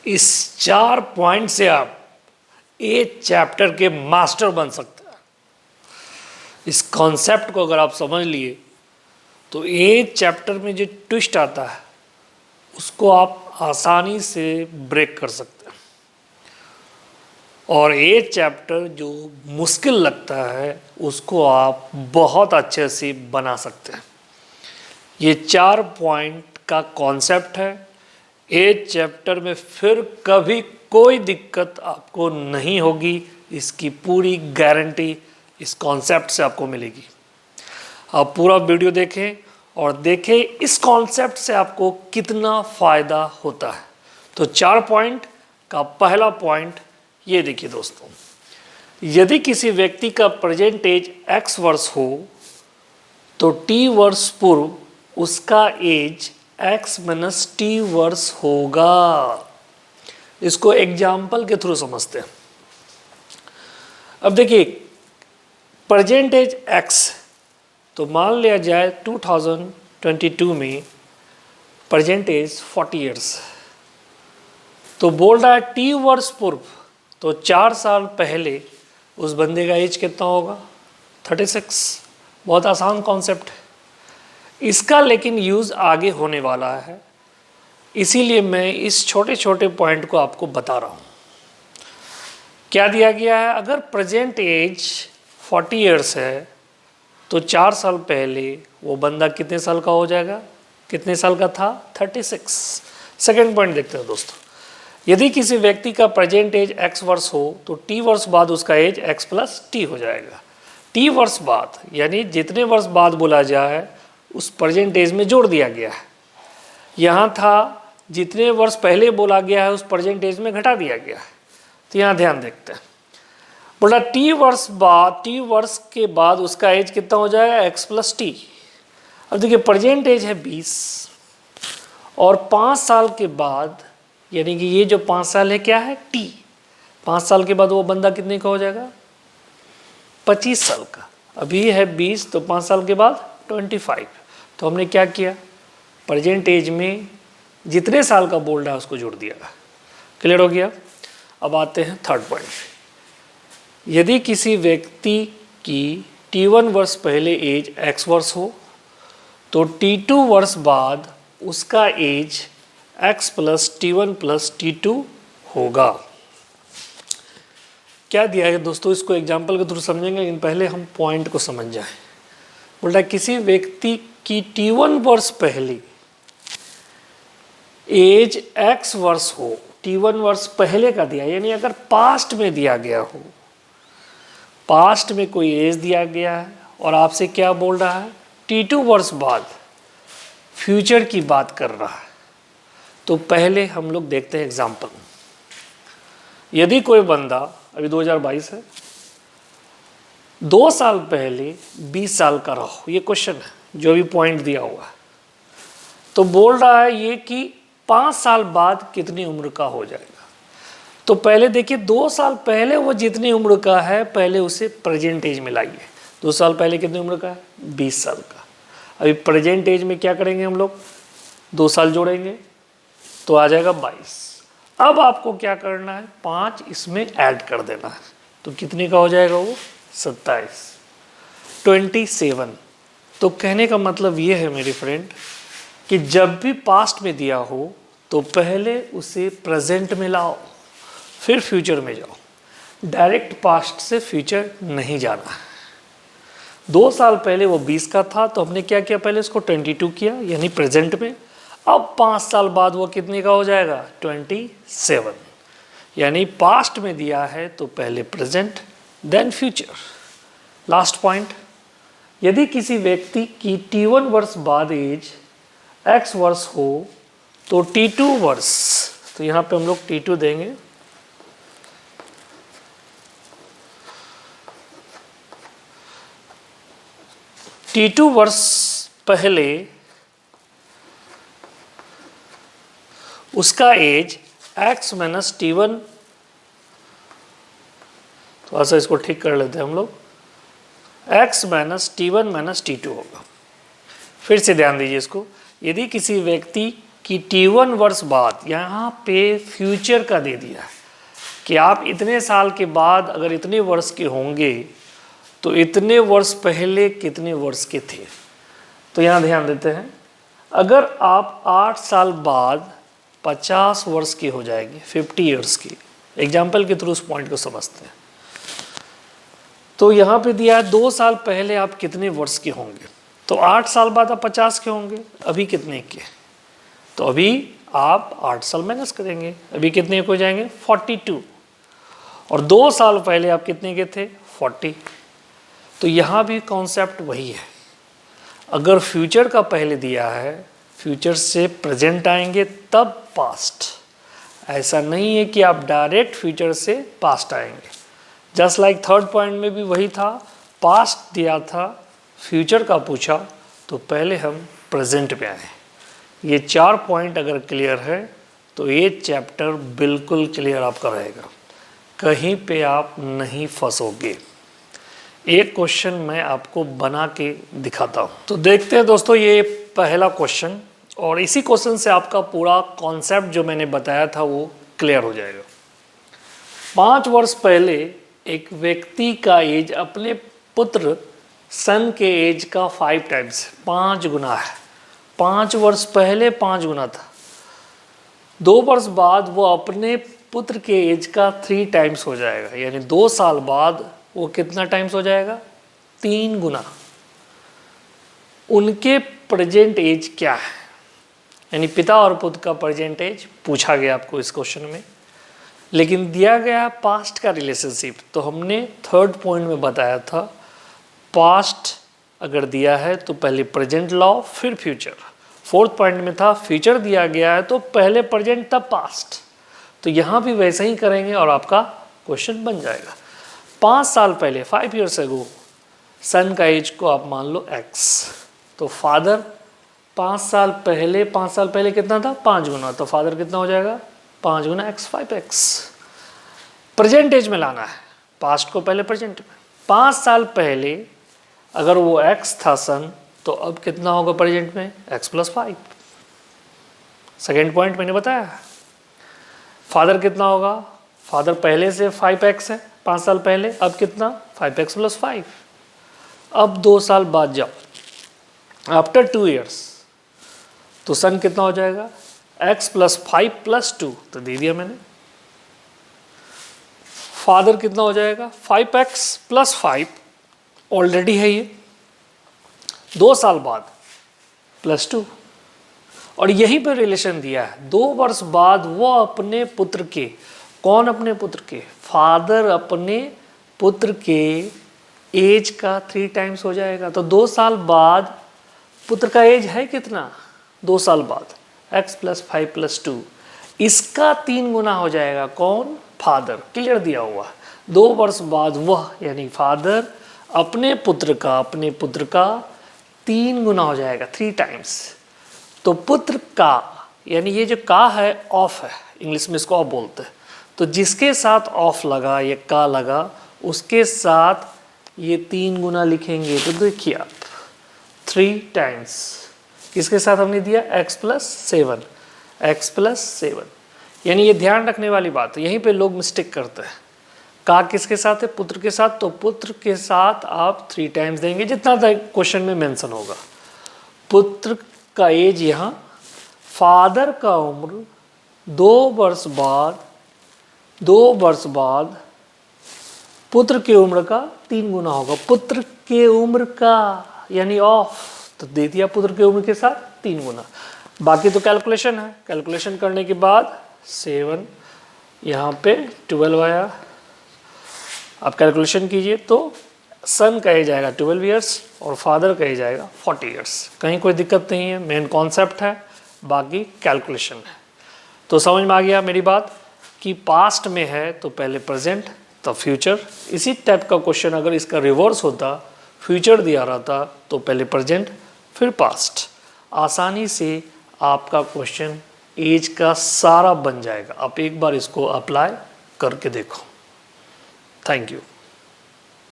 इस 4 पॉइंट से आप एक चैप्टर के मास्टर बन सकते हैं। इस कॉन्सेप्ट को अगर आप समझ लिए तो एक चैप्टर में जो ट्विस्ट आता है उसको आप आसानी से ब्रेक कर सकते हैं, और एक चैप्टर जो मुश्किल लगता है उसको आप बहुत अच्छे से बना सकते हैं। ये 4 पॉइंट का कॉन्सेप्ट है। एक चैप्टर में फिर कभी कोई दिक्कत आपको नहीं होगी, इसकी पूरी गारंटी इस कॉन्सेप्ट से आपको मिलेगी। आप पूरा वीडियो देखें और देखें इस कॉन्सेप्ट से आपको कितना फ़ायदा होता है। तो 4 पॉइंट का पहला पॉइंट ये देखिए दोस्तों, यदि किसी व्यक्ति का प्रेजेंट एज x वर्ष हो तो t वर्ष पूर्व उसका एज x माइनस t वर्ष होगा। इसको एग्जाम्पल के थ्रू समझते हैं। अब देखिए प्रेजेंट एज x, तो मान लिया जाए 2022 में प्रेजेंट एज 40 ईयर्स, तो बोल रहा है t वर्ष पूर्व, तो 4 साल पहले उस बंदे का एज कितना होगा? 36। बहुत आसान कॉन्सेप्ट है इसका, लेकिन यूज़ आगे होने वाला है, इसीलिए मैं इस छोटे छोटे पॉइंट को आपको बता रहा हूँ। क्या दिया गया है? अगर प्रेजेंट एज 40 ईयर्स है तो 4 साल पहले वो बंदा कितने साल का हो जाएगा? कितने साल का था? 36। सेकेंड पॉइंट देखते हैं दोस्तों, यदि किसी व्यक्ति का प्रेजेंट एज x वर्ष हो तो t वर्ष बाद उसका एज x प्लस टी हो जाएगा। t वर्ष बाद यानी जितने वर्ष बाद बोला जाए उस प्रेजेंट एज में जोड़ दिया गया है। यहाँ था जितने वर्ष पहले बोला गया है उस प्रेजेंट एज में घटा दिया गया है। तो यहाँ ध्यान देखते हैं, बोला t वर्ष बाद, t वर्ष के बाद उसका एज कितना हो जाएगा? x plus T. अब देखिए प्रेजेंट एज है 20 और 5 साल के बाद, यानी कि ये जो 5 साल है क्या है? t। 5 साल के बाद वो बंदा कितने का हो जाएगा? 25 साल का। अभी है 20 तो 5 साल के बाद 25। तो हमने क्या किया? प्रेजेंट एज में जितने साल का बोल रहा है उसको जोड़ दिया। क्लियर हो गया? अब आते हैं थर्ड पॉइंट। यदि किसी व्यक्ति की t1 वर्ष पहले एज x वर्ष हो तो t2 वर्ष बाद उसका as x plus t1 plus t2 होगा। क्या दिया है दोस्तों? इसको एग्जाम्पल के थ्रू समझेंगे, लेकिन पहले हम पॉइंट को समझ जाएं। बोल रहा है किसी व्यक्ति की t1 वर्ष पहले एज x वर्ष हो, t1 वर्ष पहले का दिया, यानी अगर पास्ट में दिया गया हो, पास्ट में कोई एज दिया गया है और आपसे क्या बोल रहा है? t2 वर्ष बाद, फ्यूचर की बात कर रहा है। तो पहले हम लोग देखते हैं एग्जाम्पल। यदि कोई बंदा, अभी 2022 है, 2 साल पहले 20 साल का रहा हो, ये क्वेश्चन है जो भी पॉइंट दिया हुआ है, तो बोल रहा है ये कि 5 साल बाद कितनी उम्र का हो जाएगा। तो पहले देखिए 2 साल पहले वो जितनी उम्र का है पहले उसे प्रेजेंट एज में लाइए। 2 साल पहले कितनी उम्र का है? 20 साल का। अभी प्रेजेंट एज में क्या करेंगे हम लोग? 2 साल जोड़ेंगे तो आ जाएगा 22। अब आपको क्या करना है? 5 इसमें ऐड कर देना है, तो कितने का हो जाएगा वो? 27, 27। तो कहने का मतलब ये है मेरे फ्रेंड कि जब भी पास्ट में दिया हो तो पहले उसे प्रेजेंट में लाओ, फिर फ्यूचर में जाओ। डायरेक्ट पास्ट से फ्यूचर नहीं जाना है। 2 साल पहले वो 20 का था तो हमने क्या किया? पहले इसको 22 किया, यानी प्रेजेंट में। अब 5 साल बाद वो कितने का हो जाएगा? 27, यानी पास्ट में दिया है तो पहले present then future. Last point, यदि किसी व्यक्ति की t1 वर्ष बाद एज x वर्ष हो तो t2 वर्ष, तो यहाँ पे हम लोग t2 देंगे, t2 वर्ष पहले उसका एज x माइनस t1, थोड़ा सा इसको ठीक कर लेते हैं हम लोग, x minus t1 minus t2 होगा। फिर से ध्यान दीजिए इसको, यदि किसी व्यक्ति कि T1 वर्ष बाद, यहाँ पे फ्यूचर का दे दिया है कि आप इतने साल के बाद अगर इतने वर्ष के होंगे तो इतने वर्ष पहले कितने वर्ष के थे। तो यहाँ ध्यान देते हैं, अगर आप 8 साल बाद 50 वर्ष की हो जाएगी, 50 ईयर्स की, एग्जाम्पल के थ्रू उस पॉइंट को समझते हैं। तो यहाँ पे दिया है 2 साल पहले आप कितने वर्ष के होंगे, तो 8 साल बाद आप 50 के होंगे, अभी कितने के, तो अभी आप 8 साल माइनस करेंगे, अभी कितने हो जाएंगे 42, और 2 साल पहले आप कितने के थे 40। तो यहाँ भी कॉन्सेप्ट वही है, अगर फ्यूचर का पहले दिया है, फ्यूचर से प्रेजेंट आएंगे तब पास्ट, ऐसा नहीं है कि आप डायरेक्ट फ्यूचर से पास्ट आएंगे। जस्ट लाइक थर्ड पॉइंट में भी वही था, पास्ट दिया था, फ्यूचर का पूछा तो पहले हम प्रेजेंट पे आए। ये 4 पॉइंट अगर क्लियर है तो ये चैप्टर बिल्कुल क्लियर आपका रहेगा, कहीं पे आप नहीं फंसोगे। एक क्वेश्चन मैं आपको बना के दिखाता हूँ, तो देखते हैं दोस्तों ये पहला क्वेश्चन, और इसी क्वेश्चन से आपका पूरा कॉन्सेप्ट जो मैंने बताया था वो क्लियर हो जाएगा। 5 वर्ष पहले एक व्यक्ति का एज अपने पुत्र सन के एज का 5 टाइम्स, 5 गुना है। 5 वर्ष पहले 5 गुना था। 2 वर्ष बाद वो अपने पुत्र के एज का 3 टाइम्स हो जाएगा, यानी 2 साल बाद वो कितना टाइम्स हो जाएगा 3 गुना। उनके प्रेजेंट एज क्या है, यानी पिता और पुत्र का प्रेजेंट एज पूछा गया आपको इस क्वेश्चन में, लेकिन दिया गया पास्ट का रिलेशनशिप। तो हमने थर्ड पॉइंट में बताया था, पास्ट अगर दिया है तो पहले प्रेजेंट लाओ फिर फ्यूचर। फोर्थ पॉइंट में था फ्यूचर दिया गया है तो पहले प्रेजेंट तब पास्ट। तो यहाँ भी वैसे ही करेंगे और आपका क्वेश्चन बन जाएगा। 5 साल पहले 5 ईयर्स अगो सन का एज को आप मान लो x, तो फादर 5 साल पहले कितना था 5 गुना, तो फादर कितना हो जाएगा 5 गुना x 5x। प्रेजेंट एज में लाना है, पास्ट को पहले प्रेजेंट में। 5 साल पहले अगर वो x था सन, तो अब कितना होगा प्रेजेंट में x + 5। सेकेंड पॉइंट मैंने बताया, फादर कितना होगा, फादर पहले से 5x है 5 साल पहले, अब कितना 5x + 5। अब 2 साल बाद जाओ, आफ्टर 2 ईयर्स, तो सन कितना हो जाएगा x + 5 + 2, तो दे दिया मैंने। फादर कितना हो जाएगा 5x + 5 ऑलरेडी है ये, 2 साल बाद +2, और यहीं पर रिलेशन दिया है। 2 वर्ष बाद वो अपने पुत्र के, कौन अपने पुत्र के, फादर अपने पुत्र के एज का 3 टाइम्स हो जाएगा। तो 2 साल बाद पुत्र का एज है कितना, 2 साल बाद x + 5 + 2, इसका 3 गुना हो जाएगा, कौन, फादर। क्लियर दिया हुआ। 2 वर्ष बाद वह यानी फादर अपने पुत्र का 3 गुना हो जाएगा, 3 टाइम्स। तो पुत्र का, यानी ये जो का है ऑफ है, इंग्लिश में इसको ऑफ बोलते हैं, तो जिसके साथ ऑफ लगा ये का लगा उसके साथ ये 3 गुना लिखेंगे। तो देखिए आप 3 टाइम्स, किसके साथ हमने दिया x + 7, यानी ये ध्यान रखने वाली बात है। यहीं पे लोग मिस्टेक करते हैं, का किसके साथ है, पुत्र के साथ, तो पुत्र के साथ आप 3 टाइम्स देंगे जितना क्वेश्चन में मेंशन होगा। पुत्र का एज यहाँ, फादर का उम्र 2 वर्ष बाद पुत्र की उम्र का 3 गुना होगा। पुत्र के उम्र का यानी ऑफ, तो दे दिया पुत्र की उम्र के साथ 3 गुना। बाकी तो कैलकुलेशन है, कैलकुलेशन करने के बाद 7 यहाँ पे 12 आया। आप कैलकुलेशन कीजिए तो सन का एज आएगा 12 ईयर्स और फादर का एज आएगा 40 ईयर्स। कहीं कोई दिक्कत नहीं है, मेन कॉन्सेप्ट है, बाकी कैलकुलेशन है। तो समझ में आ गया मेरी बात कि पास्ट में है तो पहले प्रेजेंट तब फ्यूचर। इसी टाइप का क्वेश्चन अगर इसका रिवर्स होता, फ्यूचर दिया रहता तो पहले प्रेजेंट फिर पास्ट, आसानी से आपका क्वेश्चन एज का सारा बन जाएगा। आप एक बार इसको अप्लाई करके देखो। Thank you.